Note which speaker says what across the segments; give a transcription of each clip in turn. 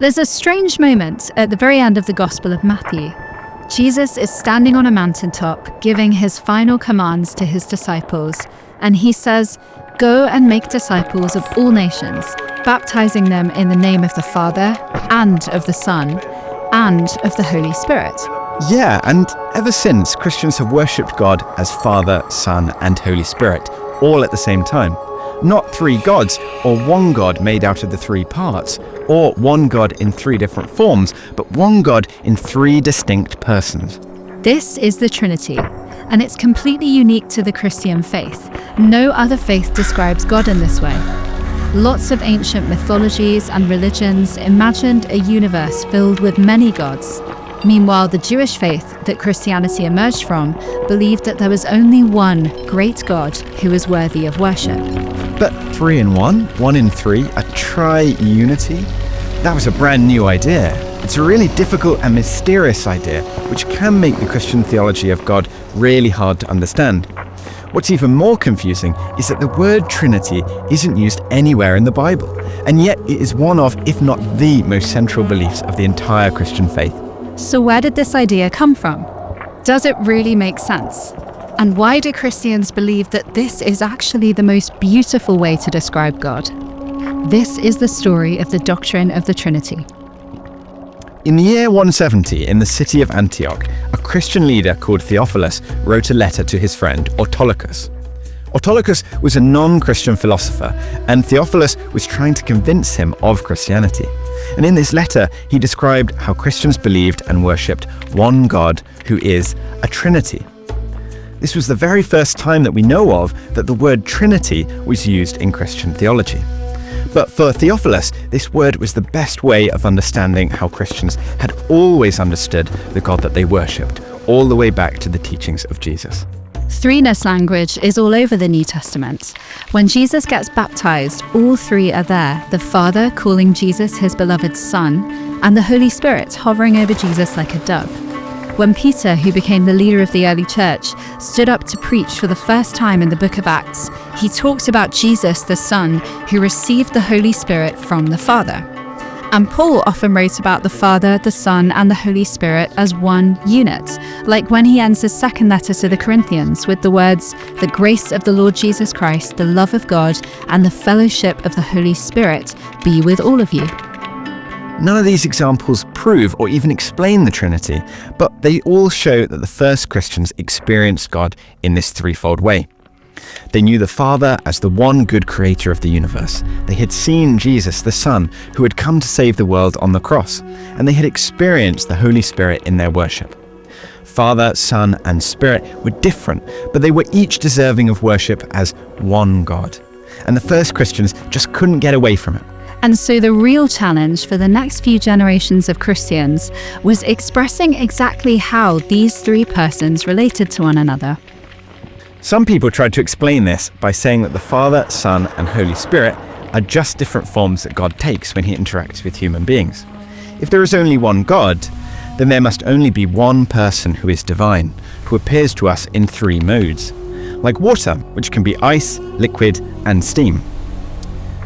Speaker 1: There's a strange moment at the very end of the Gospel of Matthew. Jesus is standing on a mountaintop giving his final commands to his disciples, and he says, "Go and make disciples of all nations, baptizing them in the name of the Father, and of the Son, and of the Holy Spirit."
Speaker 2: Yeah, and ever since, Christians have worshipped God as Father, Son, and Holy Spirit, all at the same time. Not three gods, or one God made out of the three parts, or one God in three different forms, but one God in three distinct persons.
Speaker 1: This is the Trinity, and it's completely unique to the Christian faith. No other faith describes God in this way. Lots of ancient mythologies and religions imagined a universe filled with many gods. Meanwhile, the Jewish faith that Christianity emerged from believed that there was only one great God who was worthy of worship.
Speaker 2: But three in one in three, a tri-unity? That was a brand new idea. It's a really difficult and mysterious idea, which can make the Christian theology of God really hard to understand. What's even more confusing is that the word Trinity isn't used anywhere in the Bible, and yet it is one of, if not the most central beliefs of the entire Christian faith.
Speaker 1: So where did this idea come from? Does it really make sense? And why do Christians believe that this is actually the most beautiful way to describe God? This is the story of the doctrine of the Trinity.
Speaker 2: In the year 170, in the city of Antioch, a Christian leader called Theophilus wrote a letter to his friend Autolycus. Autolycus was a non-Christian philosopher, and Theophilus was trying to convince him of Christianity. And in this letter, he described how Christians believed and worshipped one God who is a Trinity. This was the very first time that we know of that the word Trinity was used in Christian theology. But for Theophilus, this word was the best way of understanding how Christians had always understood the God that they worshipped, all the way back to the teachings of Jesus.
Speaker 1: Threeness language is all over the New Testament. When Jesus gets baptized, all three are there, the Father calling Jesus his beloved Son, and the Holy Spirit hovering over Jesus like a dove. When Peter, who became the leader of the early church, stood up to preach for the first time in the book of Acts, he talked about Jesus the Son, who received the Holy Spirit from the Father. And Paul often wrote about the Father, the Son, and the Holy Spirit as one unit, like when he ends his second letter to the Corinthians with the words, "The grace of the Lord Jesus Christ, the love of God, and the fellowship of the Holy Spirit be with all of you."
Speaker 2: None of these examples prove or even explain the Trinity, but they all show that the first Christians experienced God in this threefold way. They knew the Father as the one good creator of the universe. They had seen Jesus, the Son, who had come to save the world on the cross, and they had experienced the Holy Spirit in their worship. Father, Son, and Spirit were different, but they were each deserving of worship as one God. And the first Christians just couldn't get away from it.
Speaker 1: And so the real challenge for the next few generations of Christians was expressing exactly how these three persons related to one another.
Speaker 2: Some people tried to explain this by saying that the Father, Son, and Holy Spirit are just different forms that God takes when he interacts with human beings. If there is only one God, then there must only be one person who is divine, who appears to us in three modes, like water, which can be ice, liquid, and steam.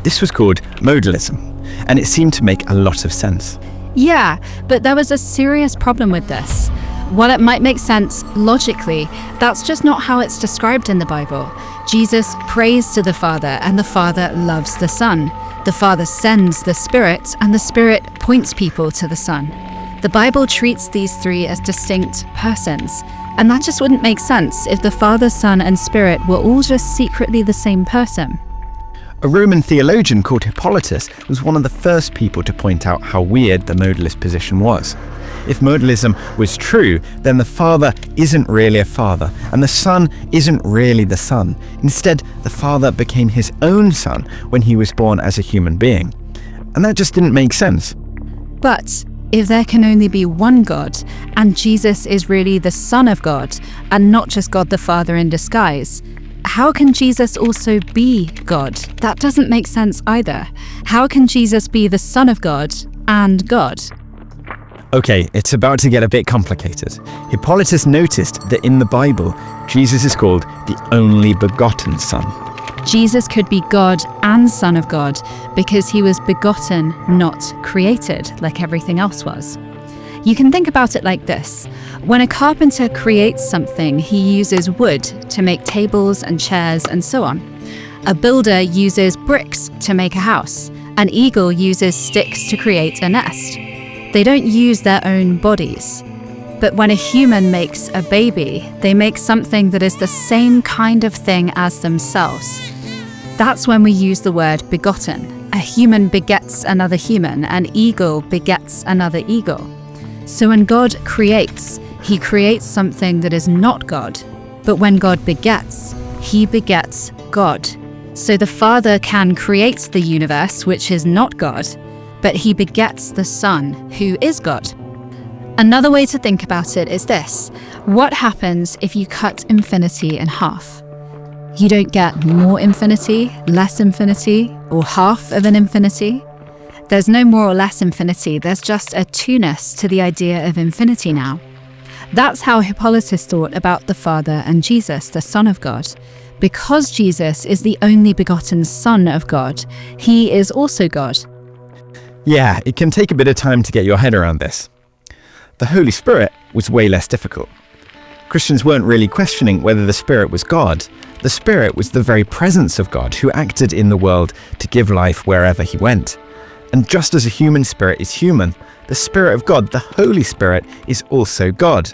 Speaker 2: This was called modalism, and it seemed to make a lot of sense.
Speaker 1: Yeah, but there was a serious problem with this. While it might make sense logically, that's just not how it's described in the Bible. Jesus prays to the Father, and the Father loves the Son. The Father sends the Spirit, and the Spirit points people to the Son. The Bible treats these three as distinct persons, and that just wouldn't make sense if the Father, Son, and Spirit were all just secretly the same person.
Speaker 2: A Roman theologian called Hippolytus was one of the first people to point out how weird the modalist position was. If modalism was true, then the Father isn't really a Father, and the Son isn't really the Son. Instead, the Father became his own Son when he was born as a human being. And that just didn't make sense.
Speaker 1: But if there can only be one God, and Jesus is really the Son of God, and not just God the Father in disguise, how can Jesus also be God? That doesn't make sense either. How can Jesus be the Son of God and God?
Speaker 2: Okay, it's about to get a bit complicated. Hippolytus noticed that in the Bible, Jesus is called the only begotten Son.
Speaker 1: Jesus could be God and Son of God because he was begotten, not created, like everything else was. You can think about it like this. When a carpenter creates something, he uses wood to make tables and chairs and so on. A builder uses bricks to make a house. An eagle uses sticks to create a nest. They don't use their own bodies. But when a human makes a baby, they make something that is the same kind of thing as themselves. That's when we use the word begotten. A human begets another human, an eagle begets another eagle. So when God creates, he creates something that is not God. But when God begets, he begets God. So the Father can create the universe, which is not God, but he begets the Son, who is God. Another way to think about it is this. What happens if you cut infinity in half? You don't get more infinity, less infinity, or half of an infinity. There's no more or less infinity, there's just a two-ness to the idea of infinity now. That's how Hippolytus thought about the Father and Jesus, the Son of God. Because Jesus is the only begotten Son of God, he is also God.
Speaker 2: Yeah, it can take a bit of time to get your head around this. The Holy Spirit was way less difficult. Christians weren't really questioning whether the Spirit was God. The Spirit was the very presence of God who acted in the world to give life wherever he went. And just as a human spirit is human, the Spirit of God, the Holy Spirit, is also God.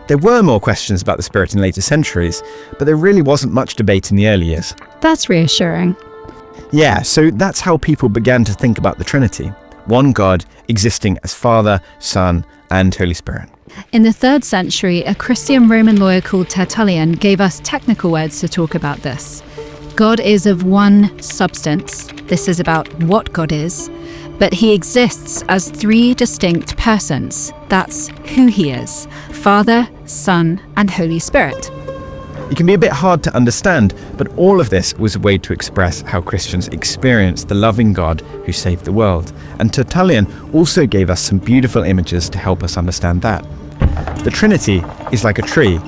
Speaker 2: There were more questions about the Spirit in later centuries, but there really wasn't much debate in the early years.
Speaker 1: That's reassuring.
Speaker 2: Yeah, so that's how people began to think about the Trinity. One God existing as Father, Son, and Holy Spirit.
Speaker 1: In the 3rd century, a Christian Roman lawyer called Tertullian gave us technical words to talk about this. God is of one substance. This is about what God is. But he exists as 3 distinct persons. That's who he is: Father, Son, and Holy Spirit.
Speaker 2: It can be a bit hard to understand, but all of this was a way to express how Christians experience the loving God who saved the world. And Tertullian also gave us some beautiful images to help us understand that. The Trinity is like a tree.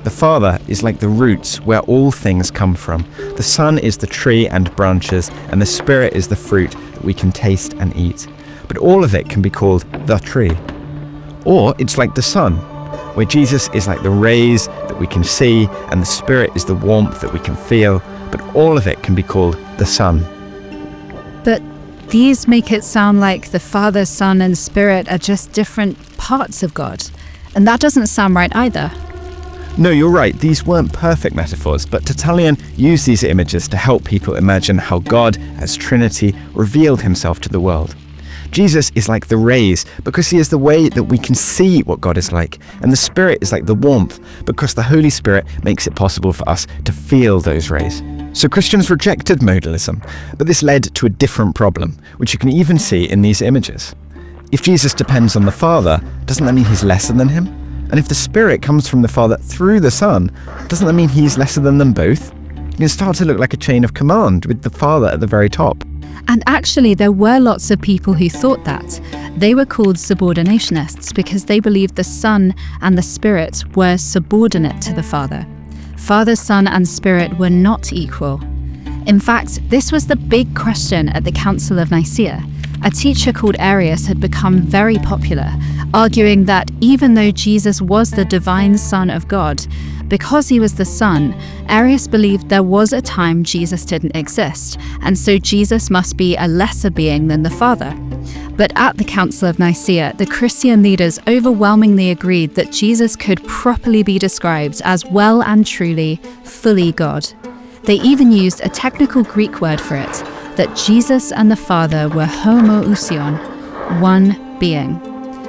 Speaker 2: The Father is like the roots where all things come from. The Son is the tree and branches, and the Spirit is the fruit that we can taste and eat. But all of it can be called the tree. Or it's like the sun, where Jesus is like the rays that we can see, and the Spirit is the warmth that we can feel, but all of it can be called the Son.
Speaker 1: But these make it sound like the Father, Son, and Spirit are just different parts of God. And that doesn't sound right either.
Speaker 2: No, you're right, these weren't perfect metaphors, but Tertullian used these images to help people imagine how God, as Trinity, revealed himself to the world. Jesus is like the rays because he is the way that we can see what God is like, and the Spirit is like the warmth because the Holy Spirit makes it possible for us to feel those rays. So Christians rejected modalism, but this led to a different problem, which you can even see in these images. If Jesus depends on the Father, doesn't that mean he's lesser than him? And if the Spirit comes from the Father through the Son, doesn't that mean he's lesser than them both? It can start to look like a chain of command with the Father at the very top.
Speaker 1: And actually, there were lots of people who thought that. They were called subordinationists because they believed the Son and the Spirit were subordinate to the Father. Father, Son, and Spirit were not equal. In fact, this was the big question at the Council of Nicaea. A teacher called Arius had become very popular, arguing that even though Jesus was the divine Son of God, because he was the Son, Arius believed there was a time Jesus didn't exist, and so Jesus must be a lesser being than the Father. But at the Council of Nicaea, the Christian leaders overwhelmingly agreed that Jesus could properly be described as well and truly, fully God. They even used a technical Greek word for it, that Jesus and the Father were homoousion, one being,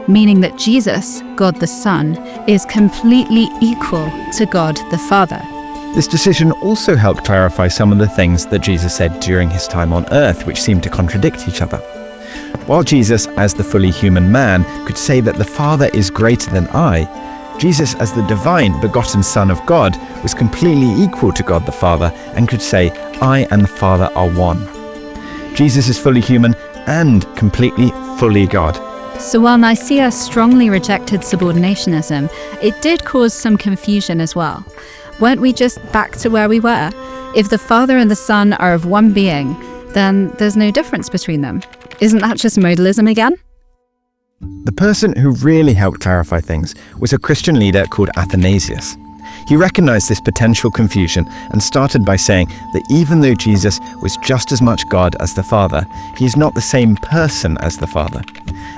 Speaker 1: meaning that Jesus, God the Son, is completely equal to God the Father.
Speaker 2: This decision also helped clarify some of the things that Jesus said during his time on earth, which seemed to contradict each other. While Jesus, as the fully human man, could say that the Father is greater than I, Jesus, as the divine, begotten Son of God, was completely equal to God the Father and could say, I and the Father are one. Jesus is fully human and completely, fully God.
Speaker 1: So while Nicaea strongly rejected subordinationism, it did cause some confusion as well. Weren't we just back to where we were? If the Father and the Son are of one being, then there's no difference between them. Isn't that just modalism again?
Speaker 2: The person who really helped clarify things was a Christian leader called Athanasius. He recognized this potential confusion and started by saying that even though Jesus was just as much God as the Father, he is not the same person as the Father.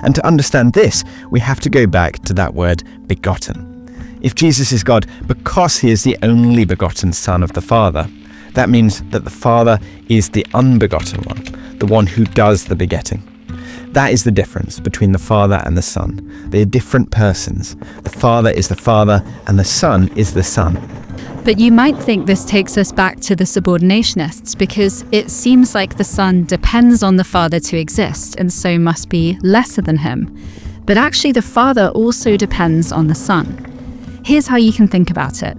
Speaker 2: And to understand this, we have to go back to that word begotten. If Jesus is God because he is the only begotten Son of the Father, that means that the Father is the unbegotten one, the one who does the begetting. That is the difference between the Father and the Son. They are different persons. The Father is the Father and the Son is the Son.
Speaker 1: But you might think this takes us back to the subordinationists, because it seems like the Son depends on the Father to exist and so must be lesser than him. But actually the Father also depends on the Son. Here's how you can think about it.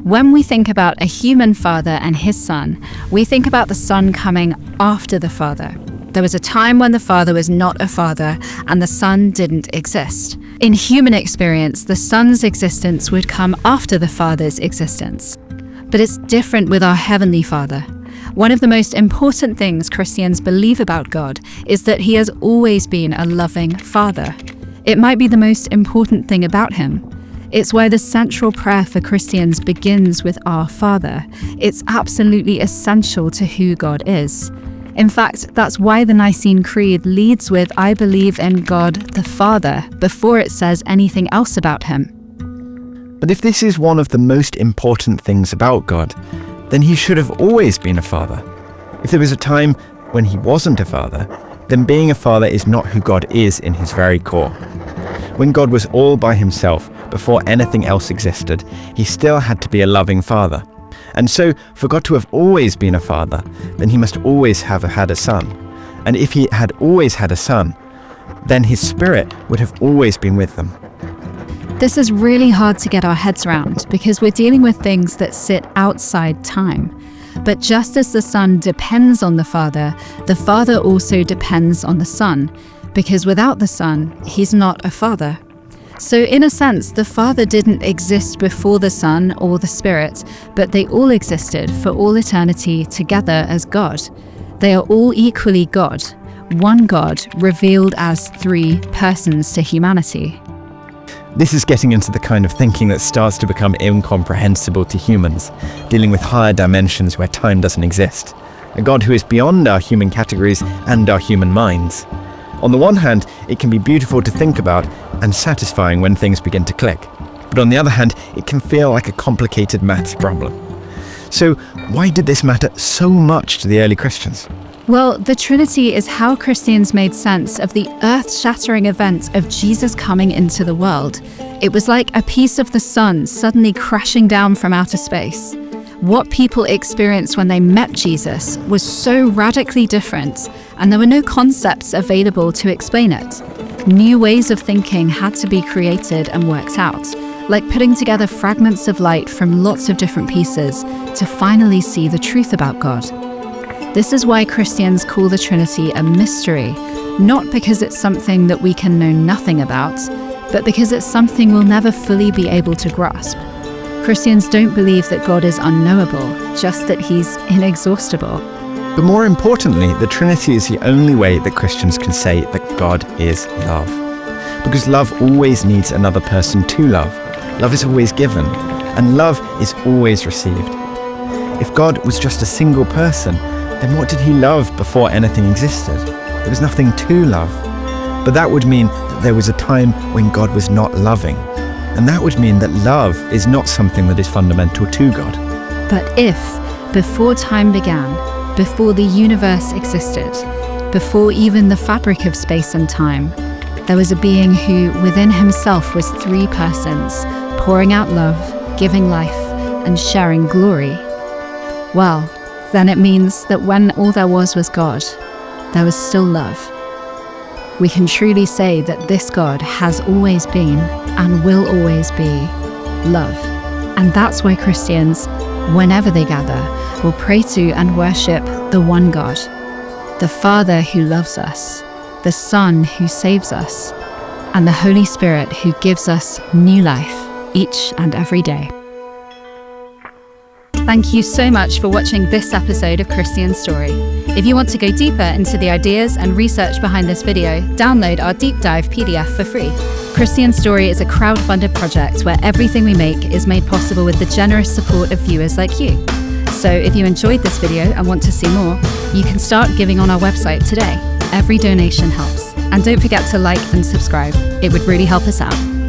Speaker 1: When we think about a human father and his son, we think about the Son coming after the Father. There was a time when the Father was not a father and the Son didn't exist. In human experience, the Son's existence would come after the Father's existence. But it's different with our Heavenly Father. One of the most important things Christians believe about God is that he has always been a loving Father. It might be the most important thing about him. It's why the central prayer for Christians begins with Our Father. It's absolutely essential to who God is. In fact, that's why the Nicene Creed leads with I believe in God the Father before it says anything else about him.
Speaker 2: But if this is one of the most important things about God, then he should have always been a father. If there was a time when he wasn't a father, then being a father is not who God is in his very core. When God was all by himself, before anything else existed, he still had to be a loving father. And so, for God to have always been a father, then he must always have had a son. And if he had always had a son, then his spirit would have always been with them.
Speaker 1: This is really hard to get our heads around because we're dealing with things that sit outside time. But just as the Son depends on the Father also depends on the Son, because without the Son, he's not a father. So in a sense, the Father didn't exist before the Son or the Spirit, but they all existed for all eternity together as God. They are all equally God, one God revealed as three persons to humanity.
Speaker 2: This is getting into the kind of thinking that starts to become incomprehensible to humans, dealing with higher dimensions where time doesn't exist. A God who is beyond our human categories and our human minds. On the one hand, it can be beautiful to think about and satisfying when things begin to click. But on the other hand, it can feel like a complicated maths problem. So why did this matter so much to the early Christians?
Speaker 1: Well, the Trinity is how Christians made sense of the earth-shattering event of Jesus coming into the world. It was like a piece of the sun suddenly crashing down from outer space. What people experienced when they met Jesus was so radically different, and there were no concepts available to explain it. New ways of thinking had to be created and worked out, like putting together fragments of light from lots of different pieces to finally see the truth about God. This is why Christians call the Trinity a mystery, not because it's something that we can know nothing about, but because it's something we'll never fully be able to grasp. Christians don't believe that God is unknowable, just that he's inexhaustible.
Speaker 2: But more importantly, the Trinity is the only way that Christians can say that God is love. Because love always needs another person to love. Love is always given, and love is always received. If God was just a single person, then what did he love before anything existed? There was nothing to love. But that would mean that there was a time when God was not loving. And that would mean that love is not something that is fundamental to God.
Speaker 1: But if, before time began, before the universe existed, before even the fabric of space and time, there was a being who within himself was three persons, pouring out love, giving life, and sharing glory, well, then it means that when all there was God, there was still love. We can truly say that this God has always been and will always be love. And that's why Christians, whenever they gather, will pray to and worship the one God, the Father who loves us, the Son who saves us, and the Holy Spirit who gives us new life each and every day. Thank you so much for watching this episode of Christian Story. If you want to go deeper into the ideas and research behind this video, download our deep dive PDF for free. Christian Story is a crowd-funded project where everything we make is made possible with the generous support of viewers like you. So if you enjoyed this video and want to see more, you can start giving on our website today. Every donation helps. And don't forget to like and subscribe. It would really help us out.